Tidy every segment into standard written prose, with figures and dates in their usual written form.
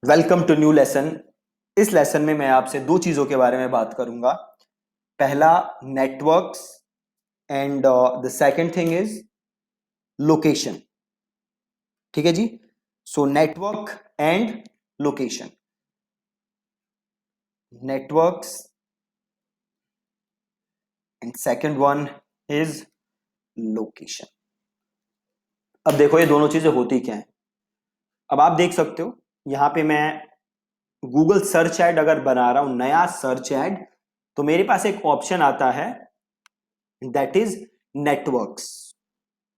Welcome to new lesson. इस lesson में मैं आपसे दो चीजों के बारे में बात करूंगा। पहला networks and the second thing is location. ठीक है जी। So network and location. Networks and second one is location. अब देखो ये दोनों चीजें होती क्या है। अब आप देख सकते हो यहां पे मैं गूगल सर्च एड अगर बना रहा हूं, नया सर्च एड, तो मेरे पास एक ऑप्शन आता है दैट इज नेटवर्क्स।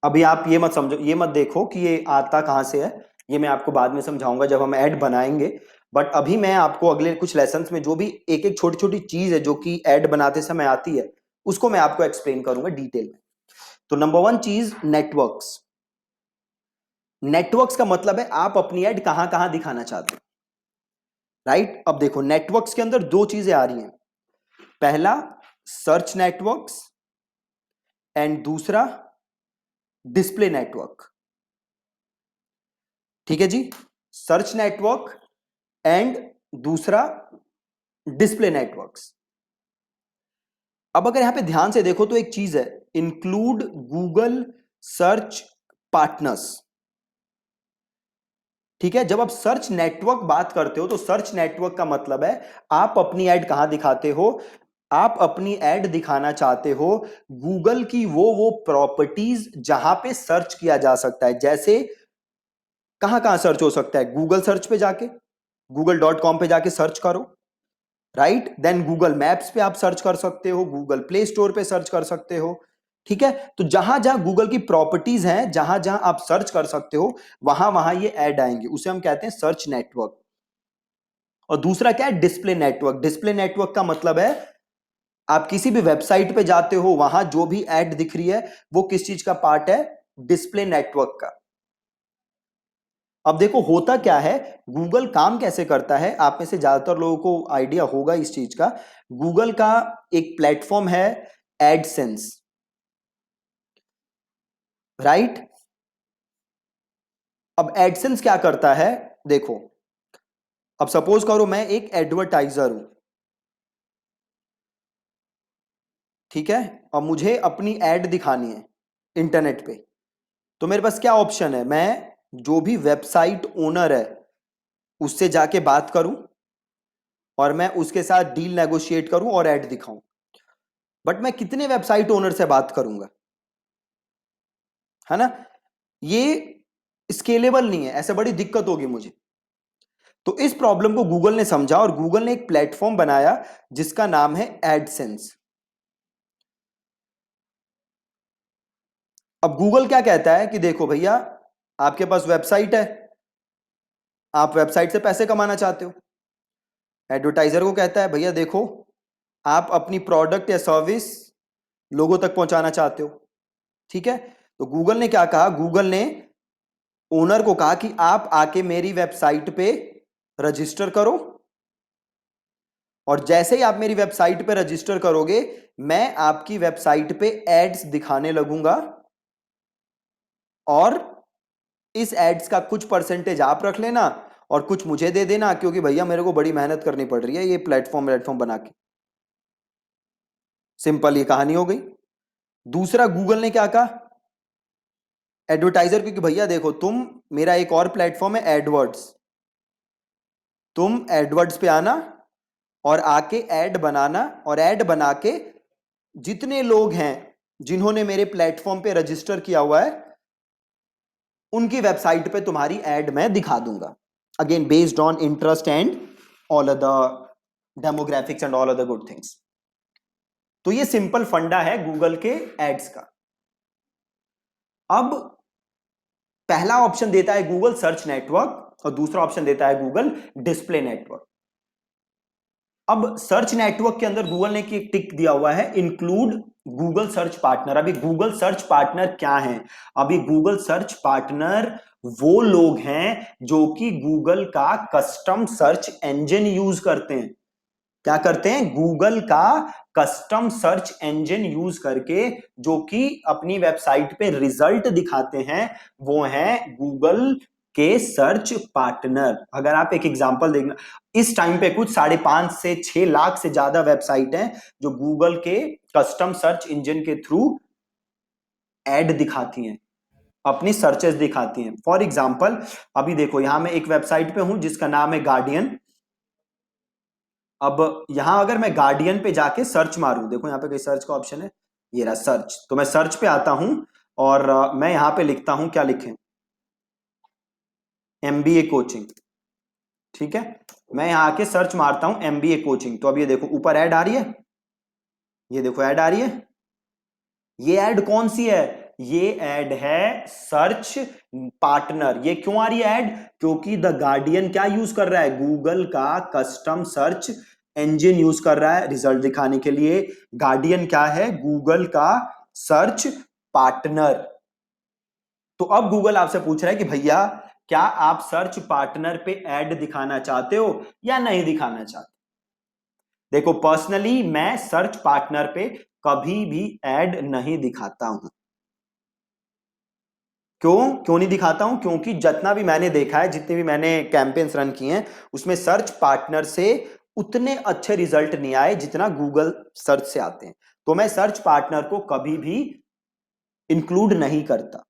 अभी आप ये मत समझो, ये मत देखो कि ये आता कहां से है। ये मैं आपको बाद में समझाऊंगा जब हम ऐड बनाएंगे। बट अभी मैं आपको अगले कुछ लेसन्स में जो भी एक एक छोटी छोटी चीज है जो कि ऐड बनाते समय आती है, उसको मैं आपको एक्सप्लेन करूंगा डिटेल में। तो नंबर वन चीज नेटवर्क्स। नेटवर्क्स का मतलब है आप अपनी ऐड कहां कहां दिखाना चाहते हो। राइट। अब देखो नेटवर्क्स के अंदर दो चीजें आ रही हैं। पहला सर्च नेटवर्क्स एंड दूसरा डिस्प्ले नेटवर्क। ठीक है जी। सर्च नेटवर्क एंड दूसरा डिस्प्ले नेटवर्क्स। अब अगर यहां पे ध्यान से देखो तो एक चीज है, इंक्लूड गूगल सर्च पार्टनर्स। ठीक है। जब आप सर्च नेटवर्क बात करते हो तो सर्च नेटवर्क का मतलब है आप अपनी ऐड कहां दिखाते हो। आप अपनी ऐड दिखाना चाहते हो गूगल की वो प्रॉपर्टीज जहां पे सर्च किया जा सकता है। जैसे कहां कहां सर्च हो सकता है, गूगल सर्च पे जाके, google.com पे जाके सर्च करो। राइट। देन गूगल मैप्स पे आप सर्च कर सकते हो, गूगल प्ले स्टोर पे सर्च कर सकते हो। ठीक है। तो जहां जहां गूगल की प्रॉपर्टीज हैं, जहां जहां आप सर्च कर सकते हो, वहां वहां ये ऐड आएंगे। उसे हम कहते हैं सर्च नेटवर्क। और दूसरा क्या है, डिस्प्ले नेटवर्क। डिस्प्ले नेटवर्क का मतलब है आप किसी भी वेबसाइट पे जाते हो, वहां जो भी ऐड दिख रही है वो किस चीज का पार्ट है, डिस्प्ले नेटवर्क का। अब देखो होता क्या है, गूगल काम कैसे करता है, आप में से ज्यादातर लोगों को आइडिया होगा इस चीज का। गूगल का एक प्लेटफॉर्म है एडसेंस। राइट। अब एडसेंस क्या करता है, देखो। अब सपोज करो मैं एक एडवर्टाइजर हूं। ठीक है। और मुझे अपनी एड दिखानी है इंटरनेट पे। तो मेरे पास क्या ऑप्शन है, मैं जो भी वेबसाइट ओनर है उससे जाके बात करूं और मैं उसके साथ डील नेगोशिएट करूं और ऐड दिखाऊं। बट मैं कितने वेबसाइट ओनर से बात करूंगा, है ना। ये स्केलेबल नहीं है, ऐसे बड़ी दिक्कत होगी मुझे। तो इस प्रॉब्लम को गूगल ने समझा और गूगल ने एक प्लेटफॉर्म बनाया जिसका नाम है एडसेंस। अब गूगल क्या कहता है कि देखो भैया, आपके पास वेबसाइट है, आप वेबसाइट से पैसे कमाना चाहते हो। एडवर्टाइजर को कहता है भैया देखो, आप अपनी प्रोडक्ट या सर्विस लोगों तक पहुंचाना चाहते हो। ठीक है। तो गूगल ने क्या कहा, गूगल ने ओनर को कहा कि आप आके मेरी वेबसाइट पे रजिस्टर करो, और जैसे ही आप मेरी वेबसाइट पे रजिस्टर करोगे मैं आपकी वेबसाइट पे एड्स दिखाने लगूंगा, और इस एड्स का कुछ परसेंटेज आप रख लेना और कुछ मुझे दे देना, क्योंकि भैया मेरे को बड़ी मेहनत करनी पड़ रही है ये प्लेटफॉर्म बना के। सिंपल ये कहानी हो गई। दूसरा गूगल ने क्या कहा एडवर्टाइजर को कि भैया देखो, तुम, मेरा एक और प्लेटफॉर्म है एडवर्ड्स, तुम एडवर्ड्स पे आना और आके ऐड बनाना, और ऐड बना के जितने लोग हैं जिन्होंने मेरे प्लेटफॉर्म पे रजिस्टर किया हुआ है उनकी वेबसाइट पे तुम्हारी ऐड मैं दिखा दूंगा। Again based on interest and all other demographics and all other good things. तो ये सिंपल फंडा है गूगल के एड्स का। अब पहला ऑप्शन देता है गूगल सर्च नेटवर्क और दूसरा ऑप्शन देता है गूगल डिस्प्ले नेटवर्क। अब सर्च नेटवर्क के अंदर गूगल ने एक टिक दिया हुआ है इंक्लूड गूगल सर्च पार्टनर। अभी गूगल सर्च पार्टनर क्या है, अभी गूगल सर्च पार्टनर वो लोग हैं जो कि गूगल का कस्टम सर्च इंजन यूज करते हैं। क्या करते हैं, गूगल का कस्टम सर्च इंजन यूज करके जो कि अपनी वेबसाइट पे रिजल्ट दिखाते हैं, वो है गूगल के सर्च पार्टनर। अगर आप एक एग्जांपल देखना, इस टाइम पे कुछ 5.5 से 6 लाख से ज्यादा वेबसाइट हैं जो गूगल के कस्टम सर्च इंजन के थ्रू एड दिखाती हैं, अपनी सर्चेस दिखाती हैं। फॉर एग्जांपल अभी देखो यहां मैं एक वेबसाइट पे हूं जिसका नाम है गार्डियन। अब यहां अगर मैं गार्डियन पे जाके सर्च मारूं, देखो यहां पे कहीं सर्च का ऑप्शन है, ये रहा सर्च। तो मैं सर्च पे आता हूं और मैं यहां पे लिखता हूं, क्या लिखें, एमबीए कोचिंग। ठीक है, मैं यहां आके सर्च मारता हूं एमबीए कोचिंग। तो अब ये देखो ऊपर ऐड आ रही है, ये देखो ऐड आ रही है। ये ऐड कौन सी है? ये ऐड है सर्च पार्टनर। ये क्यों आ रही है ऐड? क्योंकि द गार्डियन क्या यूज कर रहा है? गूगल का कस्टम सर्च इंजन यूज कर रहा है रिजल्ट दिखाने के लिए। गार्डियन क्या है? गूगल का सर्च पार्टनर। तो अब गूगल आपसे पूछ रहा है कि भैया क्या आप सर्च पार्टनर पे ऐड दिखाना चाहते हो या नहीं दिखाना चाहते? देखो पर्सनली मैं सर्च पार्टनर पे कभी भी ऐड नहीं दिखाता हूं। क्यों नहीं दिखाता हूं? क्योंकि जितना भी मैंने देखा है, जितने भी मैंने कैंपेन्स रन किए हैं, उसमें सर्च पार्टनर से उतने अच्छे रिजल्ट नहीं आए जितना गूगल सर्च से आते हैं। तो मैं सर्च पार्टनर को कभी भी इंक्लूड नहीं करता।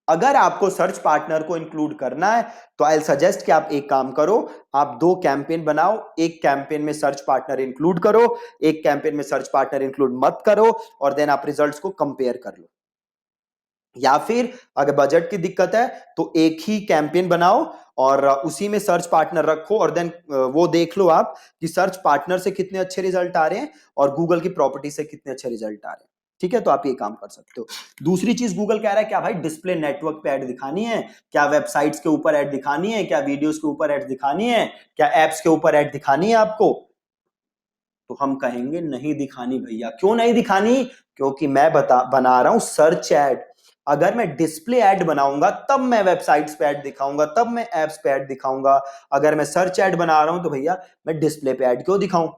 अगर आपको सर्च पार्टनर को इंक्लूड करना है तो आई सजेस्ट कि आप एक काम करो, आप 2 कैंपेन बनाओ। एक कैंपेन में सर्च पार्टनर इंक्लूड करो, एक कैंपेन में सर्च पार्टनर इंक्लूड मत करो, और देन आप रिजल्ट्स को कंपेयर कर लो। या फिर अगर बजट की दिक्कत है तो एक ही कैंपेन बनाओ और उसी में सर्च पार्टनर रखो, और देन वो देख लो आप कि सर्च पार्टनर से कितने अच्छे रिजल्ट आ रहे हैं और गूगल की प्रॉपर्टी से कितने अच्छे रिजल्ट आ रहे हैं। ठीक है, तो आप ये काम कर सकते हो। दूसरी चीज गूगल कह रहा है क्या भाई, डिस्प्ले नेटवर्क पे ऐड दिखानी है क्या, वेबसाइट्स के ऊपर ऐड दिखानी है क्या, वीडियोस के ऊपर ऐड दिखानी है क्या, एप्स के ऊपर ऐड दिखानी है आपको? तो हम कहेंगे नहीं दिखानी भैया। क्यों नहीं दिखानी? क्योंकि मैं बना रहा हूं सर्च ऐड। अगर मैं डिस्प्ले ऐड बनाऊंगा तब मैं वेबसाइट्स पे ऐड दिखाऊंगा, तब मैं एप्स पे ऐड दिखाऊंगा। अगर मैं सर्च ऐड बना रहा हूं तो भैया मैं डिस्प्ले पे ऐड क्यों दिखाऊं?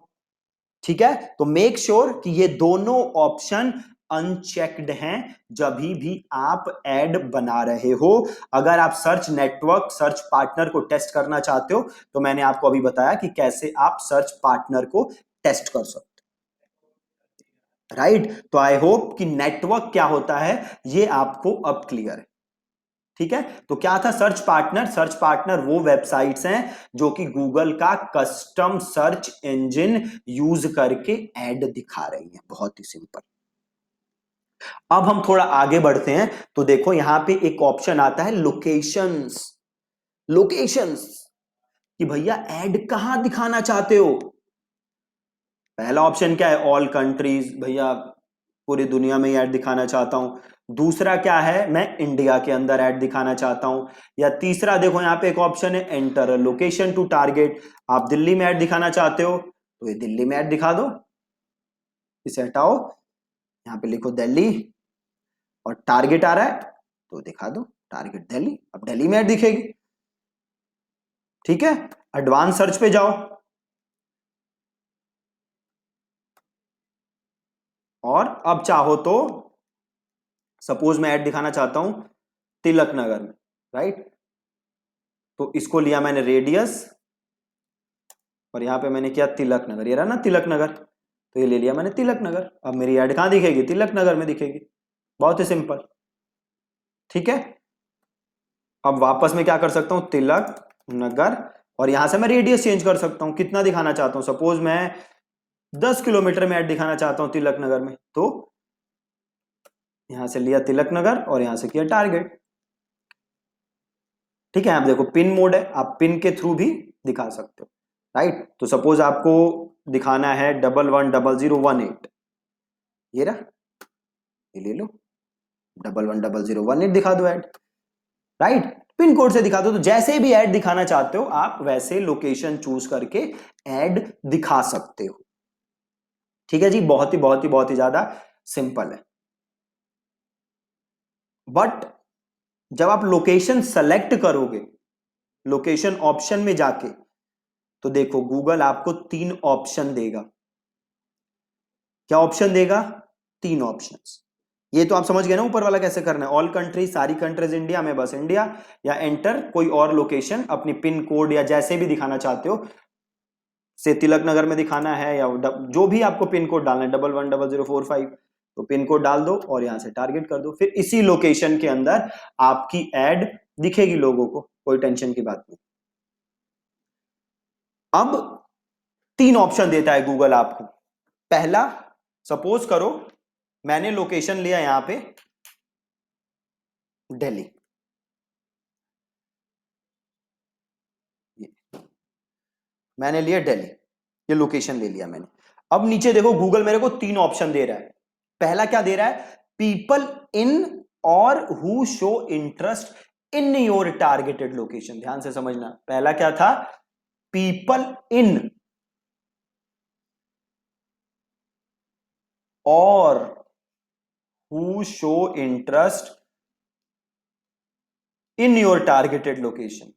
ठीक है, तो मेक श्योर कि ये दोनों ऑप्शन अनचेक्ड हैं जब भी आप ऐड बना रहे हो। अगर आप सर्च नेटवर्क, सर्च पार्टनर को टेस्ट करना चाहते हो तो मैंने आपको अभी बताया कि कैसे आप सर्च पार्टनर को टेस्ट कर सकते हो। राइट, तो आई होप कि नेटवर्क क्या होता है ये आपको अब क्लियर है। ठीक है, तो क्या था सर्च पार्टनर? सर्च पार्टनर वो वेबसाइट्स हैं जो कि गूगल का कस्टम सर्च इंजन यूज करके ऐड दिखा रही हैं। बहुत ही सिंपल। अब हम थोड़ा आगे बढ़ते हैं तो देखो यहां पे एक ऑप्शन आता है लोकेशंस। लोकेशंस कि भैया ऐड कहां दिखाना चाहते हो? पहला ऑप्शन क्या है? ऑल कंट्रीज, भैया पूरी दुनिया में ऐड दिखाना चाहता हूं। दूसरा क्या है? मैं इंडिया के अंदर ऐड दिखाना चाहता हूं। या तीसरा देखो यहां पे एक ऑप्शन है एंटर लोकेशन टू टारगेट। आप दिल्ली में ऐड दिखाना चाहते हो तो ये दिल्ली में ऐड दिखा दो, इसे हटाओ, यहां पे लिखो दिल्ली, और टारगेट आ रहा है तो दिखा दो टारगेट दिल्ली। अब दिल्ली में ऐड दिखेगी। ठीक है, एडवांस सर्च पे जाओ और अब चाहो तो सपोज मैं ऐड दिखाना चाहता हूं तिलक नगर में। राइट, तो इसको लिया मैंने रेडियस और यहां पे मैंने किया तिलक नगर। ये रहा ना तिलक नगर, तो ये ले लिया मैंने तिलक नगर। अब मेरी ऐड कहां दिखेगी? तिलक नगर में दिखेगी। बहुत ही सिंपल। ठीक है, अब वापस में क्या कर सकता हूं? तिलक नगर, और यहां से मैं रेडियस चेंज कर सकता हूं, कितना दिखाना चाहता हूं। सपोज मैं 10 किलोमीटर में ऐड दिखाना चाहता हूं तिलक नगर में, तो यहां से लिया तिलक नगर और यहां से किया टारगेट। ठीक है, आप देखो पिन मोड है, आप पिन के थ्रू भी दिखा सकते हो। राइट, तो सपोज आपको दिखाना है 111001 8, ये रहा, ये ले लो, 111001 8 दिखा दो ऐड। राइट, पिन कोड से दिखा दो। तो जैसे भी ऐड दिखाना चाहते हो आप वैसे लोकेशन चूज करके ऐड दिखा सकते हो। ठीक है जी, बहुत ही ज्यादा सिंपल है। बट जब आप लोकेशन सेलेक्ट करोगे, लोकेशन ऑप्शन में जाके, तो देखो गूगल आपको 3 ऑप्शन देगा। क्या ऑप्शन देगा? 3 ऑप्शंस। ये तो आप समझ गए ना ऊपर वाला कैसे करना है। ऑल कंट्रीज, सारी कंट्रीज इंडिया में बस इंडिया, या एंटर कोई और लोकेशन अपनी पिन कोड या जैसे भी दिखाना चाहते हो, से तिलक नगर में दिखाना है या जो भी आपको पिन कोड डालना है 110045, तो पिन कोड डाल दो और यहां से टारगेट कर दो, फिर इसी लोकेशन के अंदर आपकी एड दिखेगी लोगों को, कोई टेंशन की बात नहीं। अब 3 ऑप्शन देता है गूगल आपको। पहला, सपोज करो मैंने लोकेशन लिया यहां पे दिल्ली, मैंने लिया दिल्ली, ये लोकेशन ले लिया मैंने। अब नीचे देखो गूगल मेरे को 3 ऑप्शन दे रहा है। पहला क्या दे रहा है, पीपल इन और who show interest in your targeted location. ध्यान से समझना, पहला क्या था, पीपल इन और who show interest in your targeted location.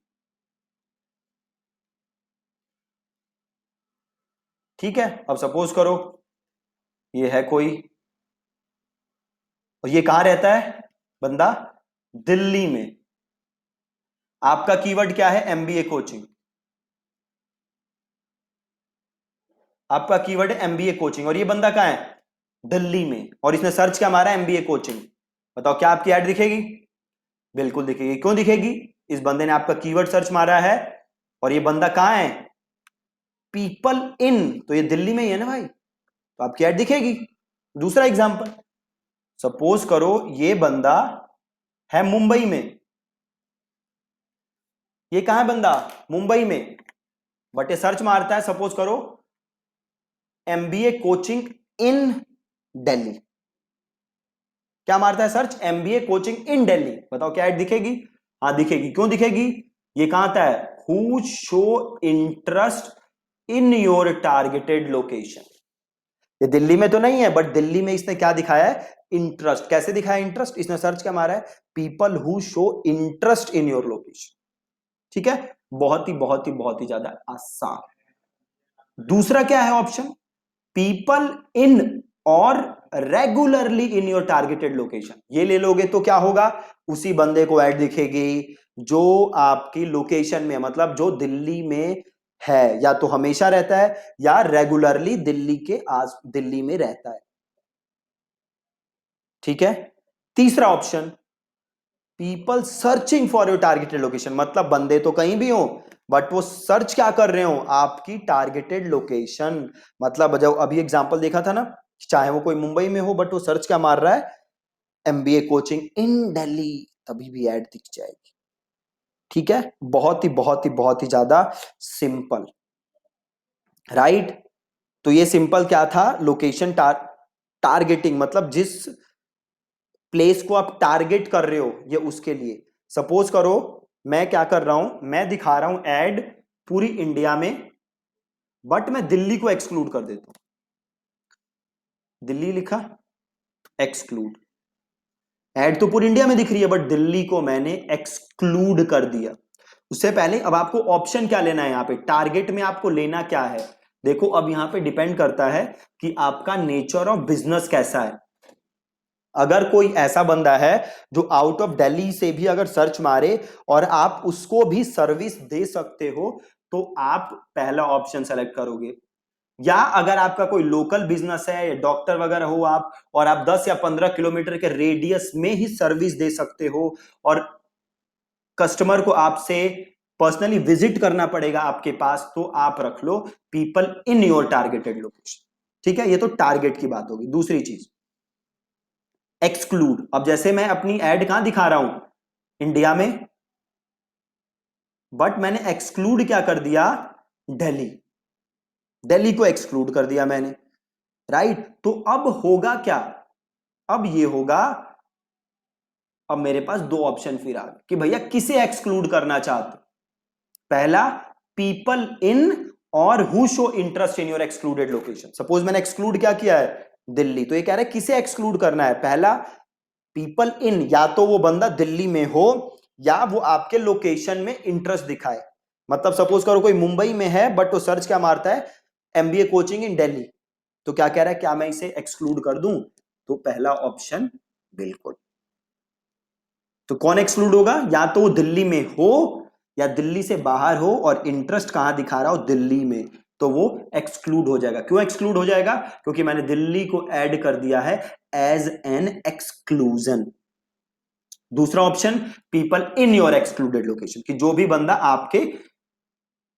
ठीक है, अब सपोज करो ये है कोई, और ये कहां रहता है बंदा, दिल्ली में। आपका कीवर्ड क्या है, एमबीए कोचिंग। आपका कीवर्ड है एमबीए कोचिंग, और ये बंदा कहां है, दिल्ली में, और इसने सर्च क्या मारा, एमबीए कोचिंग। बताओ क्या आपकी ऐड दिखेगी, बिल्कुल दिखेगी। क्यों दिखेगी, इस बंदे ने आपका कीवर्ड सर्च मारा है, और ये बंदा कहां है, पीपल इन, तो ये दिल्ली में ही है ना भाई, तो आपकी ऐड दिखेगी। दूसरा एग्जांपल, सपोज करो ये बंदा है मुंबई में, ये कहां है बंदा, मुंबई में, बट ये सर्च मारता है सपोज करो एमबीए कोचिंग इन दिल्ली। क्या मारता है सर्च, एमबीए कोचिंग इन दिल्ली। बताओ क्या ऐड दिखेगी, हाँ दिखेगी। क्यों दिखेगी, ये कहां आता है, who show interest in your targeted location. ये दिल्ली में तो नहीं है, बट दिल्ली में इसने क्या दिखाया है, इंटरेस्ट। कैसे दिखाया इंटरेस्ट, इसने सर्च क्या मारा है, people who show interest in your location. ठीक है, बहुत ही बहुत ही बहुत ही ज्यादा आसान। दूसरा क्या है ऑप्शन, पीपल इन और regularly in your targeted location. ये ले लोगे तो क्या होगा, उसी बंदे को ऐड दिखेगी जो आपकी लोकेशन में, मतलब जो दिल्ली में है, या तो हमेशा रहता है या रेगुलरली दिल्ली के आस दिल्ली में रहता है। ठीक है, तीसरा option, people searching for your targeted location, मतलब बंदे तो कहीं भी हो बट वो सर्च क्या कर रहे हो, आपकी टारगेटेड लोकेशन। मतलब जब अभी एग्जांपल देखा था ना, चाहे वो कोई मुंबई में हो बट वो सर्च क्या मार रहा है, एमबीए कोचिंग इन दिल्ली, तभी भी ऐड दिख जाएगी। ठीक है, बहुत ही बहुत ही बहुत ही ज्यादा सिंपल, राइट। तो ये सिंपल क्या था, लोकेशन टारगेटिंग, मतलब जिस प्लेस को आप टारगेट कर रहे हो ये उसके लिए। सपोज करो मैं क्या कर रहा हूं, मैं दिखा रहा हूं एड पूरी इंडिया में, बट मैं दिल्ली को एक्सक्लूड कर देता हूं। दिल्ली लिखा, एक्सक्लूड, एड तो पूरी इंडिया में दिख रही है बट दिल्ली को मैंने एक्सक्लूड कर दिया। उससे पहले अब आपको ऑप्शन क्या लेना है, यहां पे टारगेट में आपको लेना क्या है। देखो अब यहां पे डिपेंड करता है कि आपका नेचर ऑफ बिजनेस कैसा है। अगर कोई ऐसा बंदा है जो आउट ऑफ दिल्ली से भी अगर सर्च मारे और आप उसको भी सर्विस दे सकते हो, तो आप पहला ऑप्शन सेलेक्ट करोगे। या अगर आपका कोई लोकल बिजनेस है, डॉक्टर वगैरह हो आप, और आप 10 या 15 किलोमीटर के रेडियस में ही सर्विस दे सकते हो, और कस्टमर को आपसे पर्सनली विजिट करना पड़ेगा आपके पास, तो आप रख लो people in your targeted location. ठीक है, ये तो टारगेट की बात होगी। दूसरी चीज, एक्सक्लूड। अब जैसे मैं अपनी एड कहां दिखा रहा हूं, इंडिया में, बट मैंने एक्सक्लूड क्या कर दिया, दिल्ली, दिल्ली को एक्सक्लूड कर दिया मैंने, राइट। तो अब होगा क्या, अब ये होगा, अब मेरे पास 2 ऑप्शन फिर आ गए कि भैया किसे एक्सक्लूड करना चाहते। पहला, पीपल इन और who show interest in your excluded location. Suppose मैंने एक्सक्लूड क्या किया है, दिल्ली, तो ये कह रहा है किसे एक्सक्लूड करना है। पहला, पीपल इन, या तो वो बंदा दिल्ली में हो या वो आपके लोकेशन में इंटरेस्ट दिखाए। मतलब सपोज करो कोई मुंबई में है बट वो सर्च क्या मारता है, एमबीए कोचिंग इन दिल्ली, तो क्या कह रहा है, क्या मैं इसे एक्सक्लूड कर दूं, तो पहला ऑप्शन बिल्कुल। तो कौन एक्सक्लूड होगा? या तो वो दिल्ली में हो या दिल्ली से बाहर हो और इंटरेस्ट कहां दिखा रहा हो? दिल्ली में, तो वो एक्सक्लूड हो जाएगा। क्यों एक्सक्लूड हो जाएगा? क्योंकि मैंने दिल्ली को ऐड कर दिया है एज एन एक्सक्लूजन। दूसरा option, people in your excluded location, कि जो भी बंदा आपके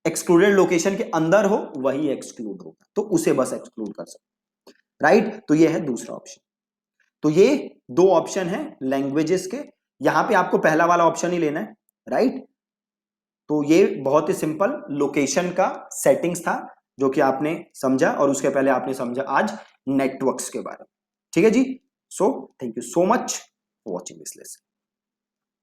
एक्सक्लूडेड लोकेशन के अंदर हो वही एक्सक्लूड होगा, तो उसे बस एक्सक्लूड कर सकते। राइट, तो ये है दूसरा ऑप्शन। तो ये दो ऑप्शन है लैंग्वेजेस के। यहां पे आपको पहला वाला ऑप्शन ही लेना है। राइट, तो ये बहुत ही सिंपल लोकेशन का सेटिंग्स था जो कि आपने समझा, और उसके पहले आपने समझा आज नेटवर्क्स के बारे में। ठीक है जी। So thank you so much for watching this lesson.